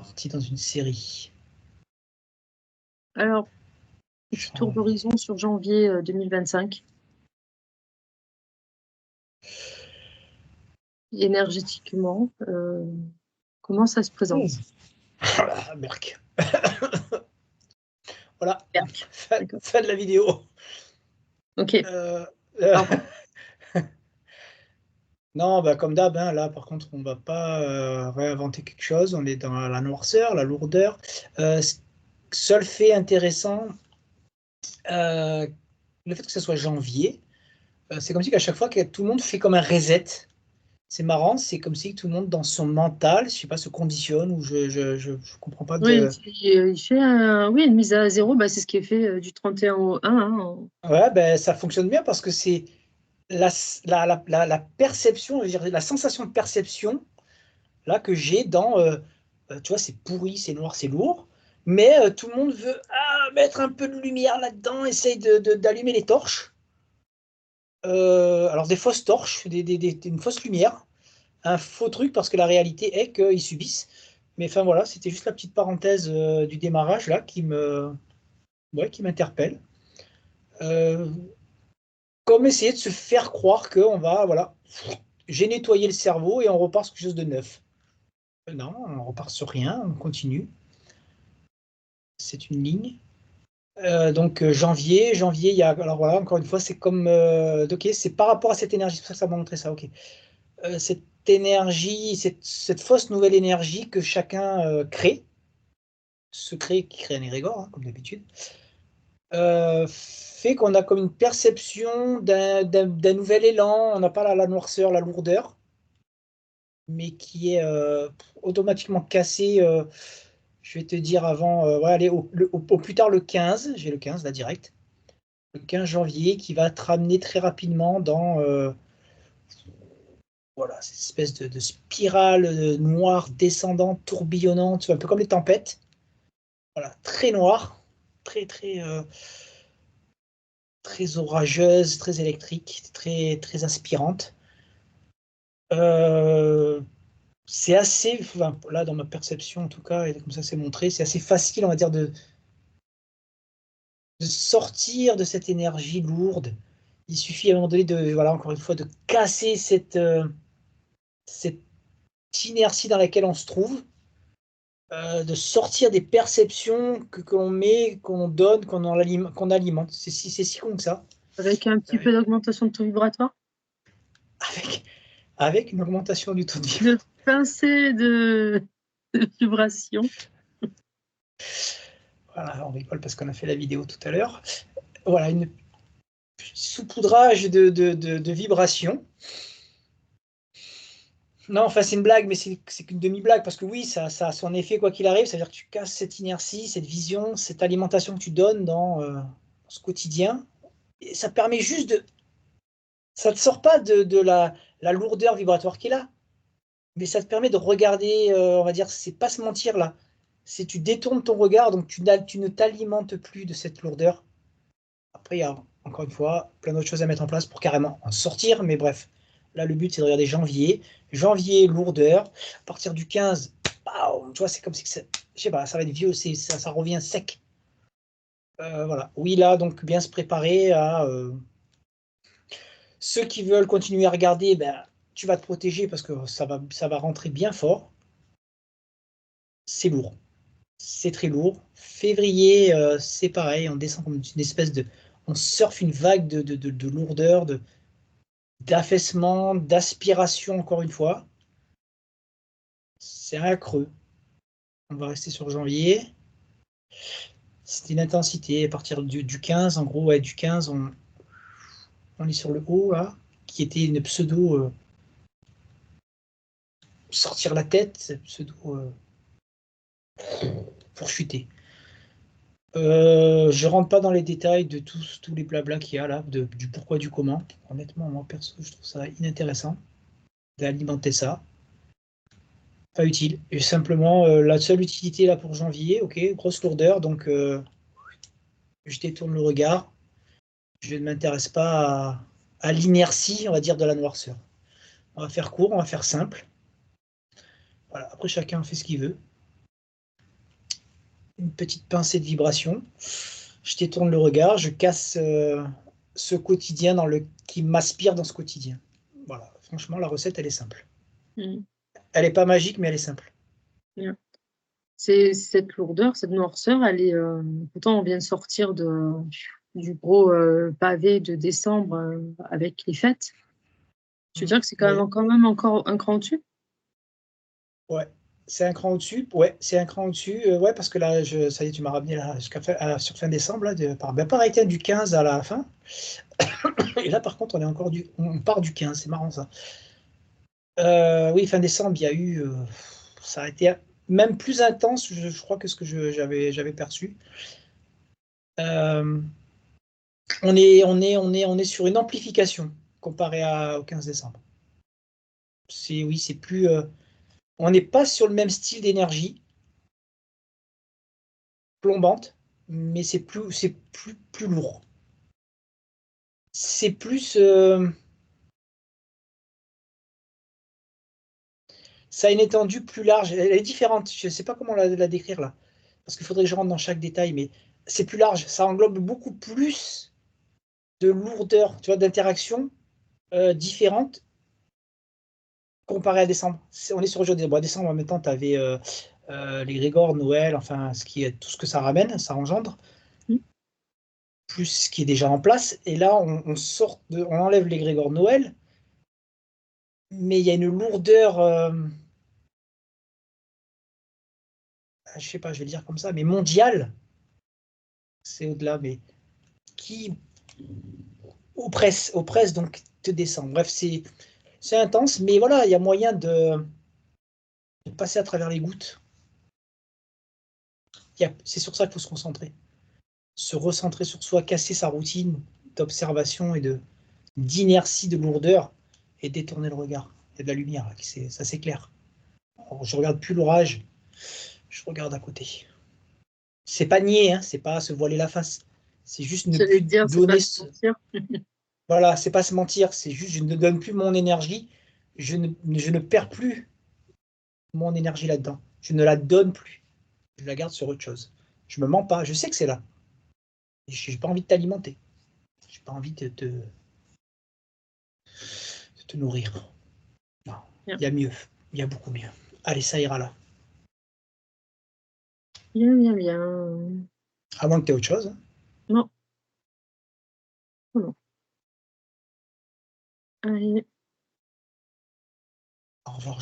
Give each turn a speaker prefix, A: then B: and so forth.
A: Parti dans une série.
B: Alors, petit tour d'horizon sur janvier 2025. Énergétiquement, comment ça se présente?
A: Voilà, Berk. Voilà,
B: Berk.
A: fin de la vidéo.
B: Ok. Pardon.
A: Non, bah, comme d'hab, hein, là par contre on va pas réinventer quelque chose, on est dans la noirceur, la lourdeur. Seul fait intéressant, le fait que ce soit janvier, c'est comme si à chaque fois que tout le monde fait comme un reset. C'est marrant, c'est comme si tout le monde dans son mental, je sais pas, se conditionne ou je comprends pas
B: Oui,
A: de.
B: il fait une mise à zéro, bah, c'est ce qui est fait du 31 au 1. Hein.
A: Ouais, ben ça fonctionne bien parce que c'est la perception, je veux dire, la sensation de perception là que j'ai dans, tu vois, c'est pourri, c'est noir, c'est lourd, mais tout le monde veut mettre un peu de lumière là-dedans, essaye d'allumer les torches. Alors des fausses torches, une fausse lumière, un faux truc parce que la réalité est qu'ils subissent. Mais enfin voilà, c'était juste la petite parenthèse du démarrage là qui m'interpelle. Euh, Comme essayer de se faire croire que on va, voilà, j'ai nettoyé le cerveau et on repart sur quelque chose de neuf. Non, on repart sur rien, on continue. C'est une ligne. Donc janvier, il y a, alors voilà, encore une fois, c'est comme, ok, c'est par rapport à cette énergie, c'est pour ça que ça m'a montré ça, ok. Cette énergie, cette fausse nouvelle énergie que chacun crée, se crée, qui crée un égrégore, hein, comme d'habitude, fait qu'on a comme une perception d'un nouvel élan, on n'a pas la noirceur, la lourdeur, mais qui est automatiquement cassé, je vais te dire avant, ouais, allez, au plus tard le 15, j'ai le 15 là direct, le 15 janvier, qui va te ramener très rapidement dans voilà, cette espèce de spirale noire descendante, tourbillonnante, un peu comme les tempêtes, voilà, très noire, très très très orageuse, très électrique, très très inspirante. Euh, c'est assez, enfin, là dans ma perception en tout cas, et comme ça c'est montré, c'est assez facile, on va dire, de sortir de cette énergie lourde. Il suffit à un moment donné de, voilà, encore une fois, de casser cette inertie dans laquelle on se trouve, de sortir des perceptions que l'on met, qu'on donne, qu'on alimente. C'est si con que ça.
B: Avec un petit peu d'augmentation de taux vibratoire?
A: Avec, avec une augmentation du taux de
B: De
A: vibration.
B: pincée de vibration.
A: Voilà, on rigole parce qu'on a fait la vidéo tout à l'heure. Voilà, une saupoudrage de vibrations. Non, enfin, c'est une blague, mais c'est qu'une demi-blague, parce que oui, ça a son effet quoi qu'il arrive, c'est-à-dire que tu casses cette inertie, cette vision, cette alimentation que tu donnes dans ce quotidien, et ça permet juste de. Ça ne te sort pas de la lourdeur vibratoire qu'il a, mais ça te permet de regarder, on va dire, c'est pas se mentir là, c'est tu détournes ton regard, donc tu ne t'alimentes plus de cette lourdeur. Après, il y a, encore une fois, plein d'autres choses à mettre en place pour carrément en sortir, mais bref. Là, le but, c'est de regarder janvier. Janvier, lourdeur. À partir du 15, tu vois, c'est comme si, je sais pas, ça va être vieux, ça revient sec. Voilà. Oui, là, donc, bien se préparer à. Ceux qui veulent continuer à regarder, ben, tu vas te protéger parce que ça va rentrer bien fort. C'est lourd. C'est très lourd. Février, c'est pareil, on descend comme une espèce de. On surfe une vague de lourdeur, d'affaissement, d'aspiration, encore une fois. C'est un creux. On va rester sur janvier. C'était une intensité à partir du 15, en gros, ouais, du 15, on est sur le haut, là, qui était une pseudo sortir la tête, pseudo pour chuter. Je rentre pas dans les détails de tous les blabla qu'il y a là, du pourquoi, du comment. Honnêtement, moi perso, je trouve ça inintéressant d'alimenter ça. Pas utile. Et simplement, la seule utilité là pour janvier, ok, grosse lourdeur, donc je détourne le regard. Je ne m'intéresse pas à l'inertie, on va dire, de la noirceur. On va faire court, on va faire simple. Voilà. Après, chacun fait ce qu'il veut. une petite pincée de vibration. Je détourne le regard, je casse ce quotidien qui m'aspire dans ce quotidien. Voilà, franchement, la recette, elle est simple.
B: Mm.
A: Elle n'est pas magique, mais elle est simple.
B: Bien. C'est cette lourdeur, cette noirceur, elle est. Pourtant, on vient de sortir du gros pavé de décembre avec les fêtes. Je veux dire que c'est
A: Oui.
B: quand même encore un cran au-dessus.
A: Ouais, c'est un cran au-dessus. Ouais, c'est un cran au-dessus. Ouais, parce que là, ça y est, tu m'as ramené là, sur fin décembre, là, pareil, tiens, du 15 à la fin. Et là, par contre, on part du 15, c'est marrant ça. Oui, fin décembre, il y a eu, ça a été même plus intense, je crois, que ce que j'avais perçu. Euh, on est sur une amplification comparé au 15 décembre. Oui, c'est plus, on n'est pas sur le même style d'énergie plombante, mais plus lourd. C'est plus, ça a une étendue plus large. Elle est différente. Je ne sais pas comment la décrire là, parce qu'il faudrait que je rentre dans chaque détail, mais c'est plus large. Ça englobe beaucoup plus de lourdeur, tu vois, d'interactions différentes comparé à décembre. On est sur aujourd'hui. Bon, à décembre, en même temps, tu avais les Grégor, Noël, enfin, tout ce que ça ramène, ça engendre,
B: Mm.
A: plus ce qui est déjà en place. Et là, on enlève les Grégor Noël, mais il y a une lourdeur, je sais pas, je vais le dire comme ça, mais mondiale, c'est au-delà, mais qui oppresse donc te descend. Bref, c'est intense, mais voilà, il y a moyen de passer à travers les gouttes. C'est sur ça qu'il faut se concentrer. Se recentrer sur soi, casser sa routine d'observation et d'inertie, de lourdeur, et détourner le regard. Il y a de la lumière, là, ça s'éclaire. Je regarde plus l'orage, je regarde à côté. C'est pas nier, hein, c'est pas se voiler la face. C'est juste ne
B: J'allais te
A: plus
B: dire, c'est pas
A: donner
B: se mentir.
A: Voilà, c'est pas se mentir, c'est juste je ne donne plus mon énergie, je ne perds plus mon énergie là-dedans. Je ne la donne plus. Je la garde sur autre chose. Je me mens pas, je sais que c'est là. Je n'ai pas envie de t'alimenter. J'ai pas envie de te nourrir. Non,
B: Bien,
A: il y a mieux. Il y a beaucoup mieux. Allez, ça ira là.
B: bien, bien, bien.
A: À moins que tu aies autre chose, hein.
B: Non, non. Allez.
A: Au revoir.